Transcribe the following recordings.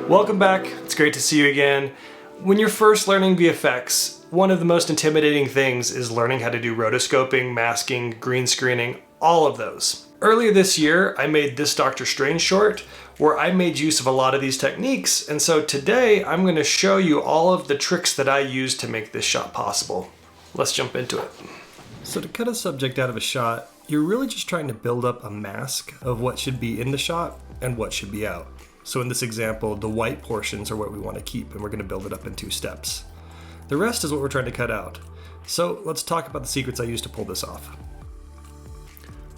Welcome back, it's great to see you again. When you're first learning VFX, one of the most intimidating things is learning how to do rotoscoping, masking, green screening, all of those. Earlier this year, I made this Doctor Strange short where I made use of a lot of these techniques, and so today I'm going to show you all of the tricks that I used to make this shot possible. Let's jump into it. So to cut a subject out of a shot, you're really just trying to build up a mask of what should be in the shot and what should be out. So in this example, the white portions are what we want to keep, and we're going to build it up in 2 steps. The rest is what we're trying to cut out. So let's talk about the secrets I used to pull this off.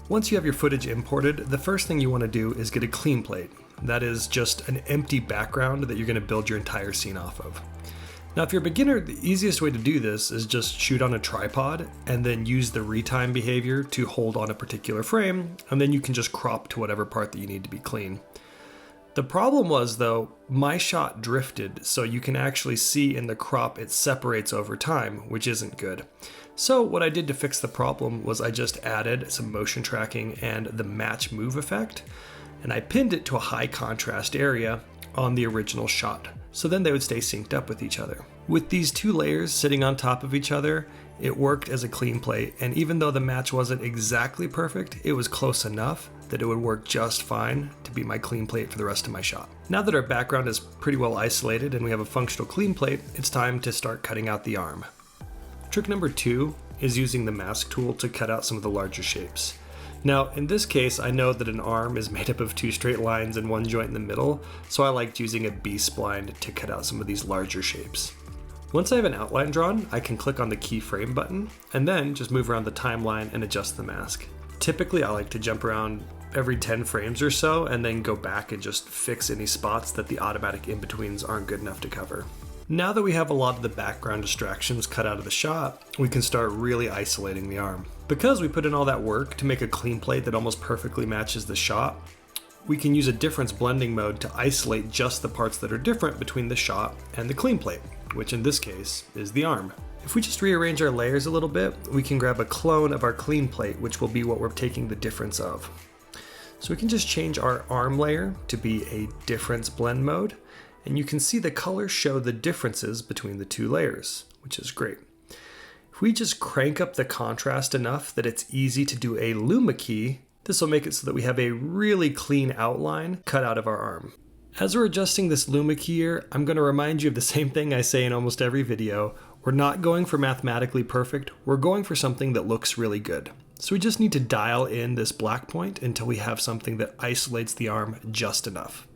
Once you have your footage imported, the first thing you want to do is get a clean plate. That is just an empty background that you're going to build your entire scene off of. Now, if you're a beginner, the easiest way to do this is just shoot on a tripod and then use the retime behavior to hold on a particular frame, and then you can just crop to whatever part that you need to be clean. The problem was, though, my shot drifted, so you can actually see in the crop it separates over time, which isn't good. So what I did to fix the problem was I just added some motion tracking and the match move effect, and I pinned it to a high contrast area on the original shot, so then they would stay synced up with each other. With these 2 layers sitting on top of each other, it worked as a clean plate, and even though the match wasn't exactly perfect, it was close enough that it would work just fine to be my clean plate for the rest of my shot. Now that our background is pretty well isolated and we have a functional clean plate, it's time to start cutting out the arm. Trick number 2 is using the mask tool to cut out some of the larger shapes. Now, in this case, I know that an arm is made up of 2 straight lines and 1 joint in the middle, so I liked using a B-spline to cut out some of these larger shapes. Once I have an outline drawn, I can click on the keyframe button and then just move around the timeline and adjust the mask. Typically, I like to jump around every 10 frames or so and then go back and just fix any spots that the automatic in-betweens aren't good enough to cover. Now that we have a lot of the background distractions cut out of the shot, we can start really isolating the arm. Because we put in all that work to make a clean plate that almost perfectly matches the shot, we can use a difference blending mode to isolate just the parts that are different between the shot and the clean plate, which in this case is the arm. If we just rearrange our layers a little bit, we can grab a clone of our clean plate, which will be what we're taking the difference of. So we can just change our arm layer to be a difference blend mode, and you can see the colors show the differences between the 2 layers, which is great. If we just crank up the contrast enough that it's easy to do a luma key, this will make it so that we have a really clean outline cut out of our arm. As we're adjusting this luma key here, I'm going to remind you of the same thing I say in almost every video. We're not going for mathematically perfect, we're going for something that looks really good. So we just need to dial in this black point until we have something that isolates the arm just enough.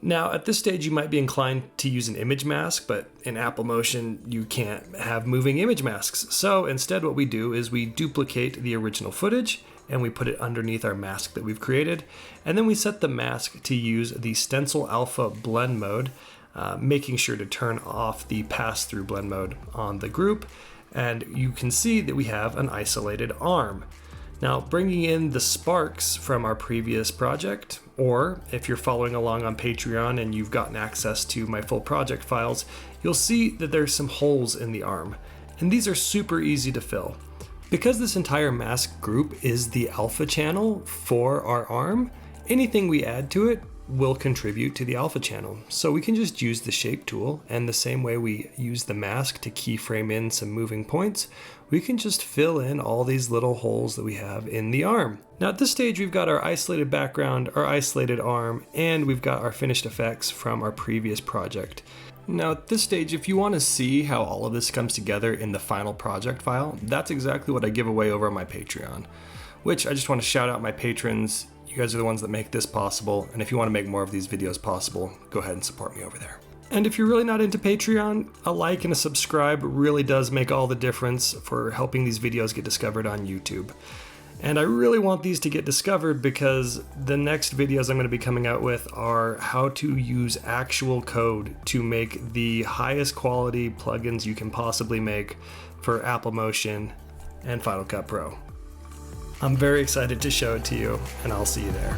Now, at this stage, you might be inclined to use an image mask, but in Apple Motion, you can't have moving image masks. So instead, what we do is we duplicate the original footage and we put it underneath our mask that we've created. And then we set the mask to use the Stencil Alpha blend mode, making sure to turn off the pass-through blend mode on the group. And you can see that we have an isolated arm. Now, bringing in the sparks from our previous project, or if you're following along on Patreon and you've gotten access to my full project files, you'll see that there's some holes in the arm, and these are super easy to fill. Because this entire mask group is the alpha channel for our arm, anything we add to it will contribute to the alpha channel. So we can just use the shape tool, and the same way we use the mask to keyframe in some moving points, we can just fill in all these little holes that we have in the arm. Now at this stage, we've got our isolated background, our isolated arm, and we've got our finished effects from our previous project. Now at this stage, if you want to see how all of this comes together in the final project file, that's exactly what I give away over on my Patreon, which I just want to shout out my patrons. You guys are the ones that make this possible, and if you want to make more of these videos possible, go ahead and support me over there. And if you're really not into Patreon, a like and a subscribe really does make all the difference for helping these videos get discovered on YouTube. And I really want these to get discovered because the next videos I'm going to be coming out with are how to use actual code to make the highest quality plugins you can possibly make for Apple Motion and Final Cut Pro. I'm very excited to show it to you, and I'll see you there.